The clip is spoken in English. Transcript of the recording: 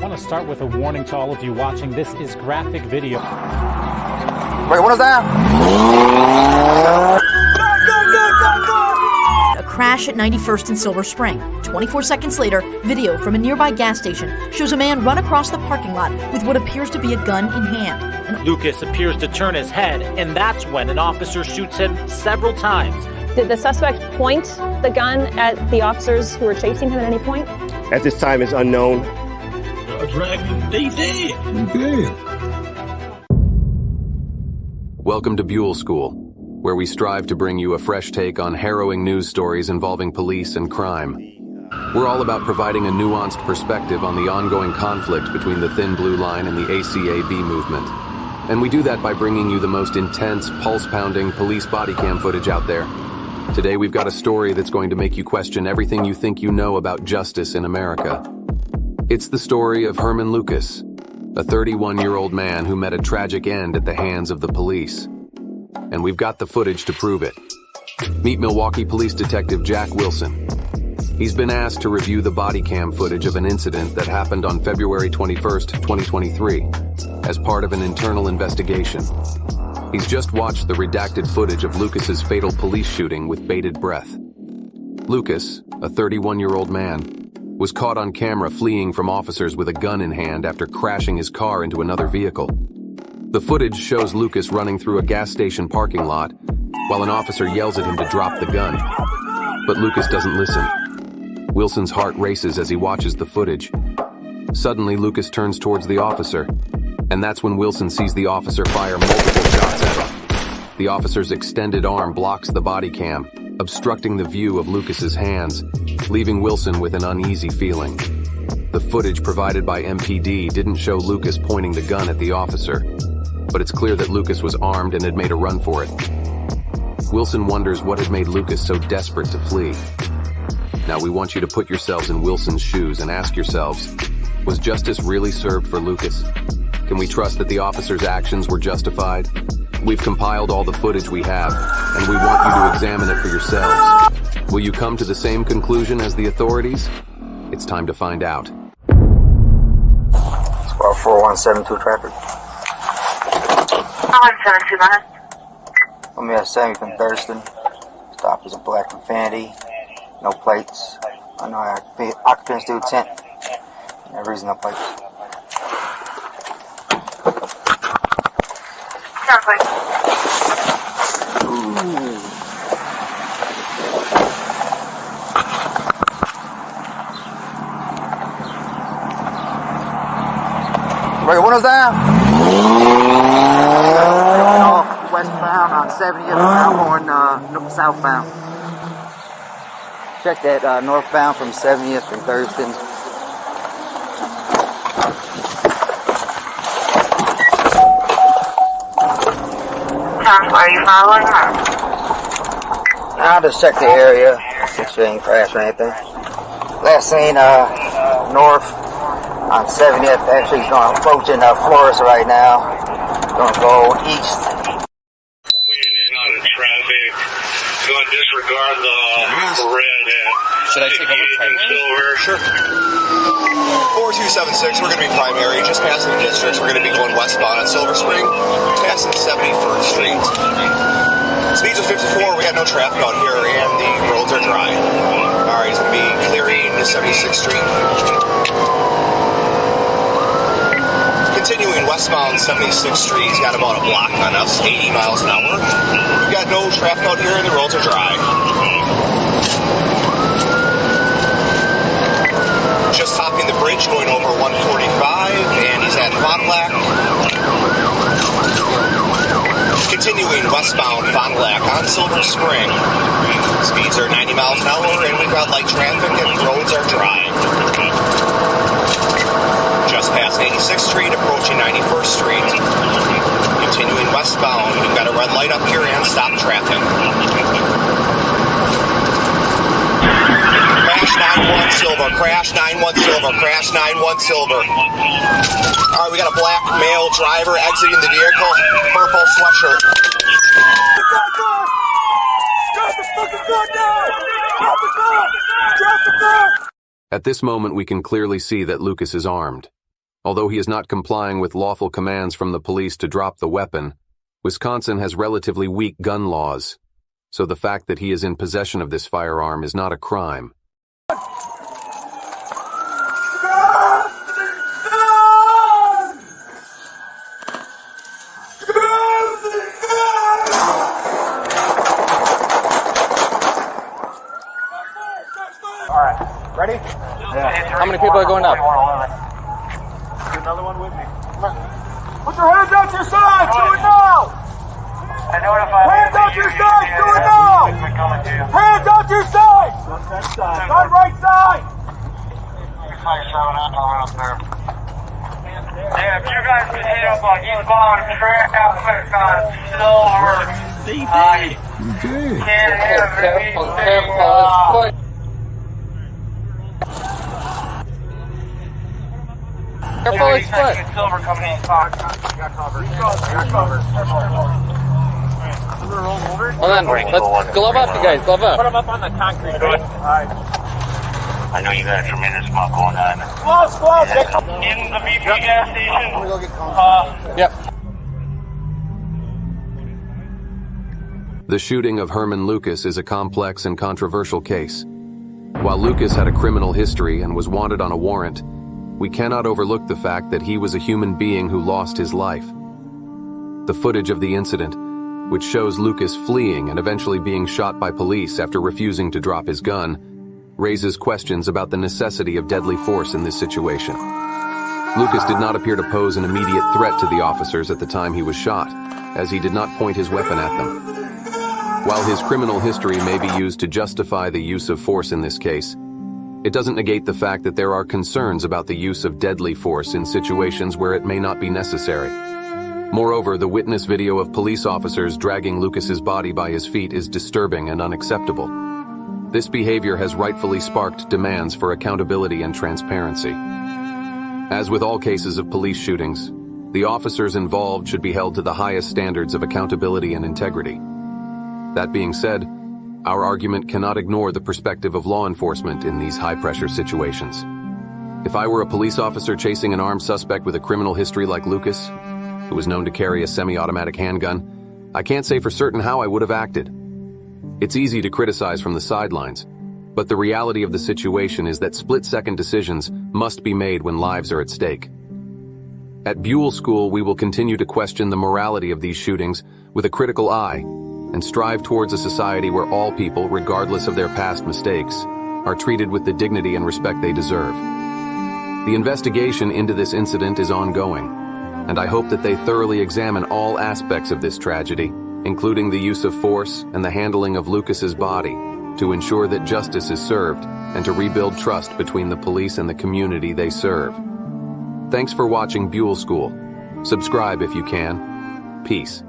want to start with a warning to all of you watching. This is graphic video. Wait, what is that? A crash at 91st and Silver Spring. 24 seconds later, video from a nearby gas station shows a man run across the parking lot with what appears to be a gun in hand. Lucas appears to turn his head, and that's when an officer shoots him several times. Did the suspect point the gun at the officers who were chasing him at any point? At this time is unknown. They did. Welcome to Buell School, where we strive to bring you a fresh take on harrowing news stories involving police and crime. We're all about providing a nuanced perspective on the ongoing conflict between the Thin Blue Line and the ACAB movement. And we do that by bringing you the most intense, pulse-pounding police body cam footage out there. Today we've got a story that's going to make you question everything you think you know about justice in America. It's the story of Herman Lucas, a 31-year-old man who met a tragic end at the hands of the police. And we've got the footage to prove it. Meet Milwaukee Police Detective Jack Wilson. He's been asked to review the body cam footage of an incident that happened on February 21st, 2023, as part of an internal investigation. He's just watched the redacted footage of Lucas's fatal police shooting with bated breath. Lucas, a 31-year-old man, was caught on camera fleeing from officers with a gun in hand after crashing his car into another vehicle. The footage shows Lucas running through a gas station parking lot while an officer yells at him to drop the gun. But Lucas doesn't listen. Wilson's heart races as he watches the footage. Suddenly, Lucas turns towards the officer, and that's when Wilson sees the officer fire multiple shots at him. The officer's extended arm blocks the body cam, obstructing the view of Lucas's hands, leaving Wilson with an uneasy feeling. The footage provided by MPD didn't show Lucas pointing the gun at the officer, but it's clear that Lucas was armed and had made a run for it. Wilson wonders what had made Lucas so desperate to flee. Now we want you to put yourselves in Wilson's shoes and ask yourselves, was justice really served for Lucas? Can we trust that the officer's actions were justified? We've compiled all the footage we have, and we want you to examine it for yourselves. Will you come to the same conclusion as the authorities? It's time to find out. Squad 4172 traffic. 4172, go ahead. I'm at Sammy from Thurston. Stop is a black Infinity. No plates. I know occupants do tent. No reason, no plates. Sounds like. Wait, what was that? Westbound on 70th, Alhorn, southbound. Check that northbound from 70th from Thurston. Are you following her? I'll just check the area. Make sure ain't crash or anything. Last seen north on 70th. Actually going approaching Flores right now. Gonna go east. We're not in traffic. Going to disregard the red and should I take over primary? Silver. Sure. 4276, we're going to be primary, just past the districts. We're going to be going westbound on Silver Spring, passing 71st Street. Speeds of 54, we got no traffic out here, and the roads are dry. Alright, he's going to be clearing 76th Street. Continuing westbound 76th Street, he's got about a block on us, 80 miles an hour. We've got no traffic out here, and the roads are dry. Just hopping the bridge, going over 145, and he's at Fond du Lac. Continuing westbound Fond du Lac on Silver Spring. Speeds are 90 miles an hour, and we've got light traffic, and the roads are dry. Just past 86th Street, approaching 91st Street. Continuing westbound, we've got a red light up here and stop traffic. Crash 9-1 Silver, crash 9-1 Silver, crash 9-1 Silver. Alright, we got a black male driver exiting the vehicle, purple sweatshirt. Stop the fucking car now! Stop the car! Drop the car! At this moment, we can clearly see that Lucas is armed. Although he is not complying with lawful commands from the police to drop the weapon, Wisconsin has relatively weak gun laws, so the fact that he is in possession of this firearm is not a crime. Alright, ready? Yeah. How many people are going up? Another one with me. Put your hands out your sides! Do it now! Hands out your sides! Do it now! Hands out your sides! On right side! Yeah, if you guys can hit up on eastbound track outfit on Silver. Can't have anything. Careful, it's foot. Silver coming in. Got covered. Hold on, let's glove up, you guys, glove up. Put them up on the concrete. I know you got a tremendous amount going on. Gloves! In the BP gas station. Yep. The shooting of Herman Lucas is a complex and controversial case. While Lucas had a criminal history and was wanted on a warrant, we cannot overlook the fact that he was a human being who lost his life. The footage of the incident, which shows Lucas fleeing and eventually being shot by police after refusing to drop his gun, raises questions about the necessity of deadly force in this situation. Lucas did not appear to pose an immediate threat to the officers at the time he was shot, as he did not point his weapon at them. While his criminal history may be used to justify the use of force in this case, it doesn't negate the fact that there are concerns about the use of deadly force in situations where it may not be necessary. Moreover, the witness video of police officers dragging Lucas's body by his feet is disturbing and unacceptable. This behavior has rightfully sparked demands for accountability and transparency. As with all cases of police shootings, the officers involved should be held to the highest standards of accountability and integrity. That being said, our argument cannot ignore the perspective of law enforcement in these high-pressure situations. If I were a police officer chasing an armed suspect with a criminal history like Lucas, who was known to carry a semi-automatic handgun, I can't say for certain how I would have acted. It's easy to criticize from the sidelines, but the reality of the situation is that split-second decisions must be made when lives are at stake. At Buell School, we will continue to question the morality of these shootings with a critical eye and strive towards a society where all people, regardless of their past mistakes, are treated with the dignity and respect they deserve. The investigation into this incident is ongoing, and I hope that they thoroughly examine all aspects of this tragedy, including the use of force and the handling of Lucas's body, to ensure that justice is served and to rebuild trust between the police and the community they serve. Thanks for watching Buell School. Subscribe if you can. Peace.